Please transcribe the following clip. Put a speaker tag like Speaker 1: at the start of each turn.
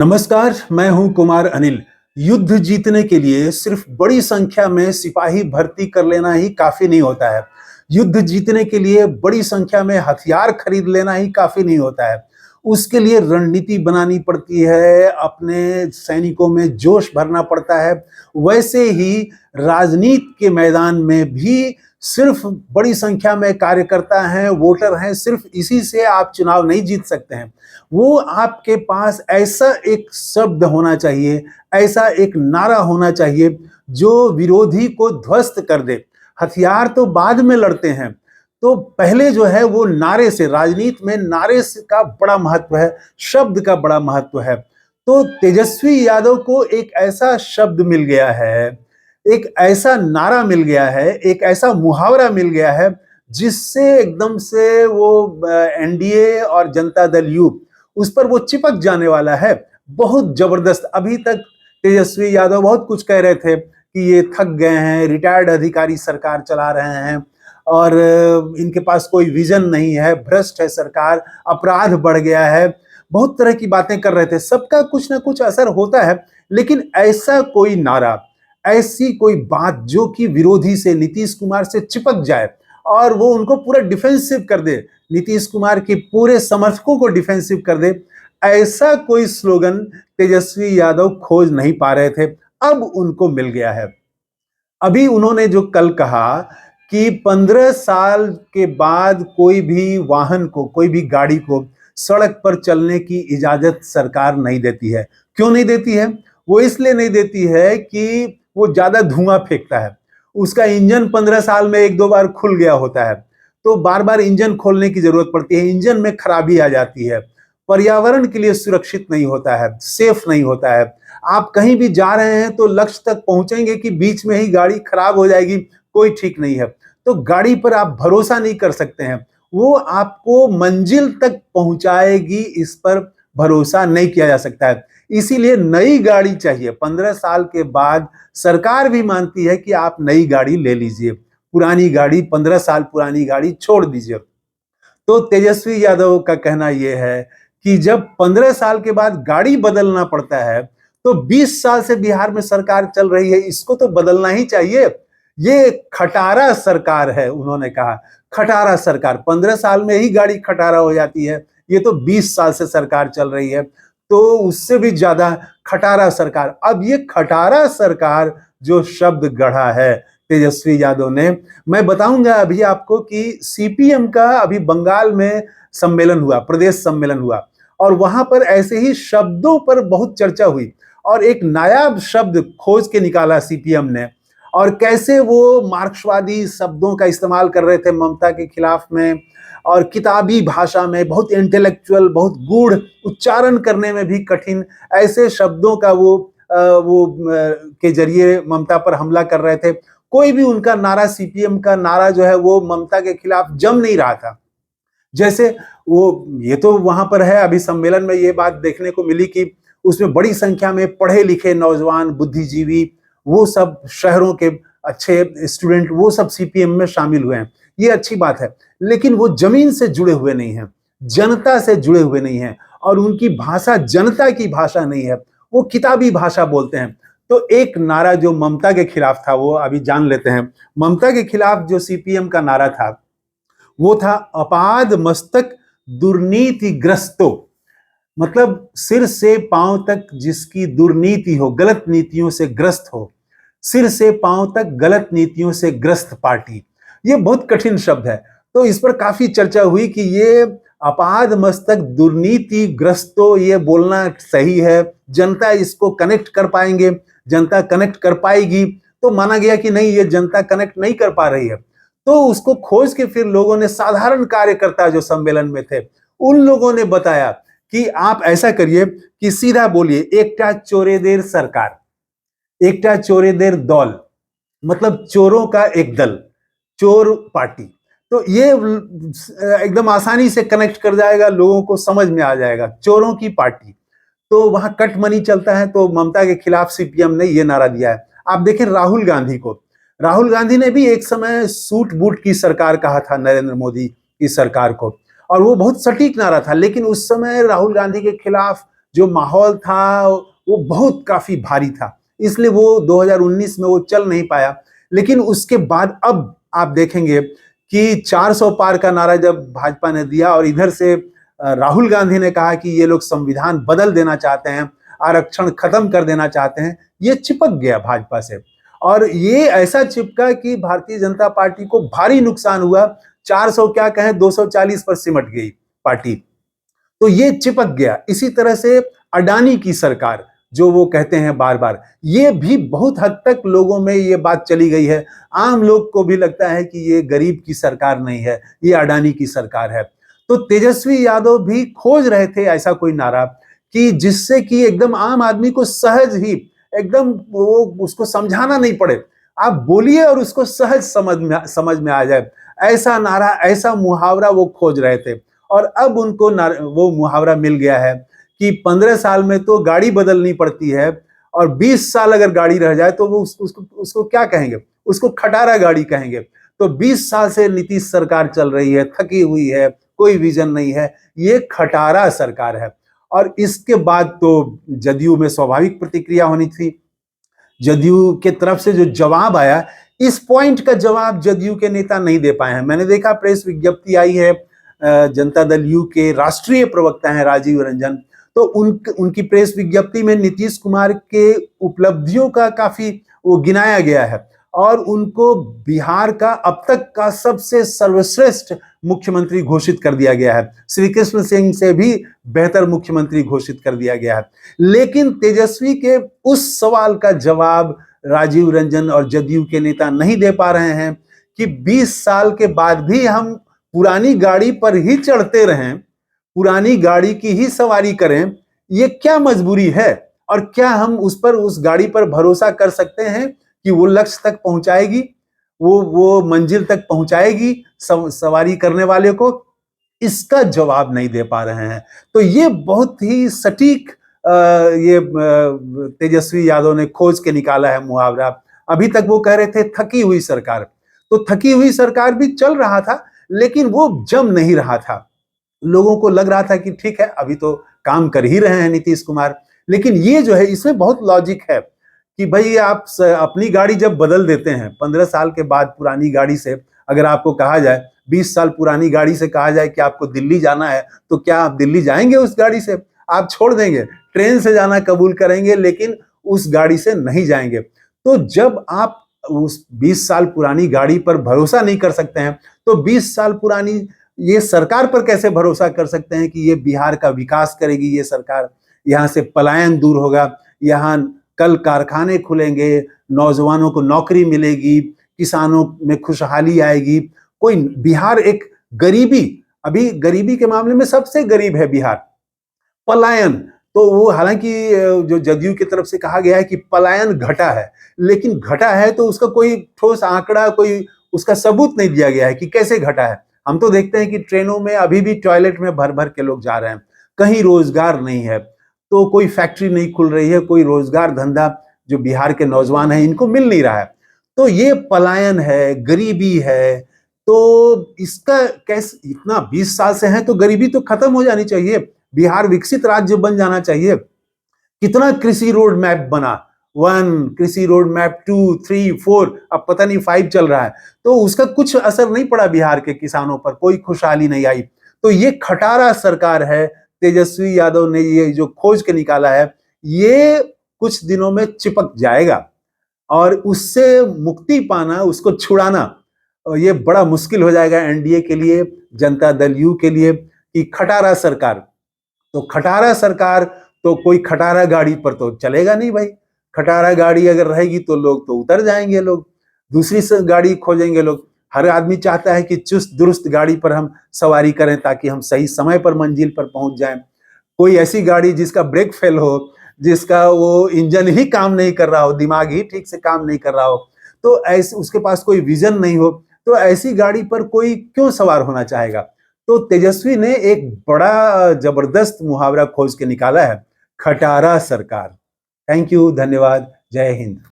Speaker 1: नमस्कार, मैं हूं कुमार अनिल। युद्ध जीतने के लिए सिर्फ बड़ी संख्या में सिपाही भर्ती कर लेना ही काफी नहीं होता है। युद्ध जीतने के लिए बड़ी संख्या में हथियार खरीद लेना ही काफी नहीं होता है। उसके लिए रणनीति बनानी पड़ती है, अपने सैनिकों में जोश भरना पड़ता है। वैसे ही राजनीति के मैदान में भी सिर्फ बड़ी संख्या में कार्यकर्ता हैं, वोटर हैं, सिर्फ इसी से आप चुनाव नहीं जीत सकते हैं। वो आपके पास ऐसा एक शब्द होना चाहिए, ऐसा एक नारा होना चाहिए जो विरोधी को ध्वस्त कर दे। हथियार तो बाद में लड़ते हैं, तो पहले जो है वो नारे से, राजनीति में नारे से का बड़ा महत्व है, शब्द का बड़ा महत्व है। तो तेजस्वी यादव को एक ऐसा शब्द मिल गया है, एक ऐसा नारा मिल गया है, एक ऐसा मुहावरा मिल गया है जिससे एकदम से वो एनडीए और जनता दल यू उस पर वो चिपक जाने वाला है। बहुत जबरदस्त। अभी तक तेजस्वी यादव बहुत कुछ कह रहे थे कि ये थक गए हैं, रिटायर्ड अधिकारी सरकार चला रहे हैं और इनके पास कोई विजन नहीं है, भ्रष्ट है सरकार, अपराध बढ़ गया है। बहुत तरह की बातें कर रहे थे। सबका कुछ ना कुछ असर होता है, लेकिन ऐसा कोई नारा, ऐसी कोई बात जो कि विरोधी से, नीतीश कुमार से चिपक जाए और वो उनको पूरा डिफेंसिव कर दे, नीतीश कुमार के पूरे समर्थकों को डिफेंसिव कर दे, ऐसा कोई स्लोगन तेजस्वी यादव खोज नहीं पा रहे थे। अब उनको मिल गया है। अभी उन्होंने जो कल कहा कि 15 साल के बाद कोई भी वाहन को, कोई भी गाड़ी को सड़क पर चलने की इजाजत सरकार नहीं देती है। क्यों नहीं देती है? वो इसलिए नहीं देती है कि वो ज्यादा धुआं फेंकता है। उसका इंजन 15 साल में एक दो बार खुल गया होता है, तो बार बार इंजन खोलने की जरूरत पड़ती है, इंजन में खराबी आ जाती है, पर्यावरण के लिए सुरक्षित नहीं होता है, सेफ नहीं होता है। आप कहीं भी जा रहे हैं तो लक्ष्य तक पहुंचेंगे कि बीच में ही गाड़ी खराब हो जाएगी, कोई ठीक नहीं है। तो गाड़ी पर आप भरोसा नहीं कर सकते हैं, वो आपको मंजिल तक पहुंचाएगी, इस पर भरोसा नहीं किया जा सकता है। इसीलिए नई गाड़ी चाहिए। 15 साल के बाद सरकार भी मानती है कि आप नई गाड़ी ले लीजिए, पुरानी गाड़ी, 15 साल पुरानी गाड़ी छोड़ दीजिए। तो तेजस्वी यादव का कहना यह है कि जब 15 साल के बाद गाड़ी बदलना पड़ता है, तो 20 साल से बिहार में सरकार चल रही है, इसको तो बदलना ही चाहिए। ये खटारा सरकार है, उन्होंने कहा खटारा सरकार। 15 साल में ही गाड़ी खटारा हो जाती है, ये तो 20 साल से सरकार चल रही है, तो उससे भी ज्यादा खटारा सरकार। अब ये खटारा सरकार जो शब्द गढ़ा है तेजस्वी यादव ने, मैं बताऊंगा अभी आपको कि सीपीएम का अभी बंगाल में सम्मेलन हुआ, प्रदेश सम्मेलन हुआ, और वहां पर ऐसे ही शब्दों पर बहुत चर्चा हुई और एक नायाब शब्द खोज के निकाला सीपीएम ने, और कैसे वो मार्क्सवादी शब्दों का इस्तेमाल कर रहे थे ममता के खिलाफ में, और किताबी भाषा में बहुत इंटेलेक्चुअल, बहुत गूढ़, उच्चारण करने में भी कठिन ऐसे शब्दों का के जरिए ममता पर हमला कर रहे थे। कोई भी उनका नारा, सीपीएम का नारा जो है वो ममता के खिलाफ जम नहीं रहा था। जैसे वो, ये तो वहां पर है, अभी सम्मेलन में ये बात देखने को मिली कि उसमें बड़ी संख्या में पढ़े लिखे नौजवान, बुद्धिजीवी, वो सब शहरों के अच्छे स्टूडेंट, वो सब सीपीएम में शामिल हुए हैं। ये अच्छी बात है, लेकिन वो जमीन से जुड़े हुए नहीं हैं, जनता से जुड़े हुए नहीं हैं, और उनकी भाषा जनता की भाषा नहीं है, वो किताबी भाषा बोलते हैं। तो एक नारा जो ममता के खिलाफ था, वो अभी जान लेते हैं। ममता के खिलाफ जो सीपीएम का नारा था वो था अपाद मस्तक दुर्नीतिग्रस्तो। मतलब सिर से पांव तक जिसकी दुर्नीति हो, गलत नीतियों से ग्रस्त हो, सिर से पांव तक गलत नीतियों से ग्रस्त पार्टी। ये बहुत कठिन शब्द है, तो इस पर काफी चर्चा हुई कि ये अपाद मस्तक दुर्नीतिग्रस्तो ये बोलना सही है, जनता इसको कनेक्ट कर पाएंगे, जनता कनेक्ट कर पाएगी। तो माना गया कि नहीं, ये जनता कनेक्ट नहीं कर पा रही है। तो उसको खोज के फिर लोगों ने, साधारण कार्यकर्ता जो सम्मेलन में थे, उन लोगों ने बताया कि आप ऐसा करिए कि सीधा बोलिए, एकटा चोरेदेर सरकार, एकटा चोरेदेर दल, मतलब चोरों का एक दल, चोर पार्टी। तो ये एकदम आसानी से कनेक्ट कर जाएगा, लोगों को समझ में आ जाएगा, चोरों की पार्टी। तो वहां कट मनी चलता है, तो ममता के खिलाफ सीपीएम ने ये नारा दिया है। आप देखें राहुल गांधी को, राहुल गांधी ने भी एक समय सूट बूट की सरकार कहा था नरेंद्र मोदी की सरकार को, और वो बहुत सटीक नारा था, लेकिन उस समय राहुल गांधी के खिलाफ जो माहौल था वो बहुत काफी भारी था, इसलिए वो 2019 में वो चल नहीं पाया। लेकिन उसके बाद अब आप देखेंगे कि 400 पार का नारा जब भाजपा ने दिया और इधर से राहुल गांधी ने कहा कि ये लोग संविधान बदल देना चाहते हैं, आरक्षण खत्म कर देना चाहते हैं, ये चिपक गया भाजपा से। और ये ऐसा चिपका कि भारतीय जनता पार्टी को भारी नुकसान हुआ। 400 क्या कहें, 240 पर सिमट गई पार्टी, तो ये चिपक गया। इसी तरह से अडानी की सरकार जो वो कहते हैं बार बार, ये भी बहुत हद तक लोगों में ये बात चली गई है। आम लोग को भी लगता है कि ये गरीब की सरकार नहीं है, ये अडानी की सरकार है। तो तेजस्वी यादव भी खोज रहे थे ऐसा कोई नारा कि जिससे कि एकदम आम आदमी को सहज ही एकदम वो उसको समझाना नहीं पड़े, आप बोलिए और उसको सहज समझ में आ जाए, ऐसा नारा, ऐसा मुहावरा वो खोज रहे थे। और अब उनको वो मुहावरा मिल गया है कि 15 साल में तो गाड़ी बदलनी पड़ती है और 20 साल अगर गाड़ी रह जाए तो वो उसको क्या कहेंगे, उसको खटारा गाड़ी कहेंगे। तो 20 साल से नीतीश सरकार चल रही है, थकी हुई है, कोई विजन नहीं है, ये खटारा सरकार है। और इसके बाद तो जदयू में स्वाभाविक प्रतिक्रिया होनी थी। जदयू के तरफ से जो जवाब आया, इस पॉइंट का जवाब जदयू के नेता नहीं दे पाए हैं। मैंने देखा प्रेस विज्ञप्ति आई है, जनता दल यू के राष्ट्रीय प्रवक्ता हैं राजीव रंजन, तो उनकी प्रेस विज्ञप्ति में नीतीश कुमार के उपलब्धियों का काफी वो गिनाया गया है और उनको बिहार का अब तक का सबसे सर्वश्रेष्ठ मुख्यमंत्री घोषित कर दिया गया है। श्री कृष्ण सिंह से भी बेहतर मुख्यमंत्री घोषित कर दिया गया है। लेकिन तेजस्वी के उस सवाल का जवाब राजीव रंजन और जदयू के नेता नहीं दे पा रहे हैं कि 20 साल के बाद भी हम पुरानी गाड़ी पर ही चढ़ते रहें, पुरानी गाड़ी की ही सवारी करें, ये क्या मजबूरी है? और क्या हम उस गाड़ी पर भरोसा कर सकते हैं कि वो लक्ष्य तक पहुंचाएगी, वो मंजिल तक पहुंचाएगी सवारी करने वाले को? इसका जवाब नहीं दे पा रहे हैं। तो ये बहुत ही सटीक ये तेजस्वी यादव ने खोज के निकाला है मुहावरा। अभी तक वो कह रहे थे थकी हुई सरकार, तो थकी हुई सरकार भी चल रहा था लेकिन वो जम नहीं रहा था। लोगों को लग रहा था कि ठीक है, अभी तो काम कर ही रहे हैं नीतीश कुमार। लेकिन ये जो है, इसमें बहुत लॉजिक है कि भाई आप अपनी गाड़ी जब बदल देते हैं 15 साल के बाद, पुरानी गाड़ी से अगर आपको कहा जाए, 20 साल पुरानी गाड़ी से कहा जाए कि आपको दिल्ली जाना है, तो क्या आप दिल्ली जाएंगे उस गाड़ी से? आप छोड़ देंगे, ट्रेन से जाना कबूल करेंगे लेकिन उस गाड़ी से नहीं जाएंगे। तो जब आप उस 20 साल पुरानी गाड़ी पर भरोसा नहीं कर सकते हैं, तो 20 साल पुरानी ये सरकार पर कैसे भरोसा कर सकते हैं कि ये बिहार का विकास करेगी? ये सरकार, यहाँ से पलायन दूर होगा, यहाँ कल कारखाने खुलेंगे, नौजवानों को नौकरी मिलेगी, किसानों में खुशहाली आएगी। कोई बिहार एक गरीबी, अभी गरीबी के मामले में सबसे गरीब है बिहार। पलायन तो वो, हालांकि जो जदयू की तरफ से कहा गया है कि पलायन घटा है, लेकिन घटा है तो उसका कोई ठोस आंकड़ा, कोई उसका सबूत नहीं दिया गया है कि कैसे घटा है। हम तो देखते हैं कि ट्रेनों में अभी भी टॉयलेट में भर भर के लोग जा रहे हैं, कहीं रोजगार नहीं है, तो कोई फैक्ट्री नहीं खुल रही है, कोई रोजगार धंधा जो बिहार के नौजवान हैं इनको मिल नहीं रहा है। तो ये पलायन है, गरीबी है। तो इसका कैसे, इतना 20 साल से है तो गरीबी तो खत्म हो जानी चाहिए, बिहार विकसित राज्य बन जाना चाहिए। कितना कृषि रोड मैप बना, 1 कृषि रोड मैप, 2, 3, 4, अब पता नहीं 5 चल रहा है, तो उसका कुछ असर नहीं पड़ा बिहार के किसानों पर, कोई खुशहाली नहीं आई। तो ये खटारा सरकार है। तेजस्वी यादव ने ये जो खोज के निकाला है, ये कुछ दिनों में चिपक जाएगा और उससे मुक्ति पाना, उसको छुड़ाना, ये बड़ा मुश्किल हो जाएगा एनडीए के लिए, जनता दल यू के लिए, कि खटारा सरकार। तो खटारा सरकार, तो कोई खटारा गाड़ी पर तो चलेगा नहीं भाई। खटारा गाड़ी अगर रहेगी तो लोग तो उतर जाएंगे, लोग दूसरी गाड़ी खोजेंगे। लोग, हर आदमी चाहता है कि चुस्त दुरुस्त गाड़ी पर हम सवारी करें ताकि हम सही समय पर मंजिल पर पहुंच जाएं। कोई ऐसी गाड़ी जिसका ब्रेक फेल हो, जिसका वो इंजन ही काम नहीं कर रहा हो, दिमाग ही ठीक से काम नहीं कर रहा हो, तो ऐसे उसके पास कोई विजन नहीं हो, तो ऐसी गाड़ी पर कोई क्यों सवार होना चाहेगा? तो तेजस्वी ने एक बड़ा जबरदस्त मुहावरा खोज के निकाला है, खटारा सरकार। थैंक यू, धन्यवाद, जय हिंद।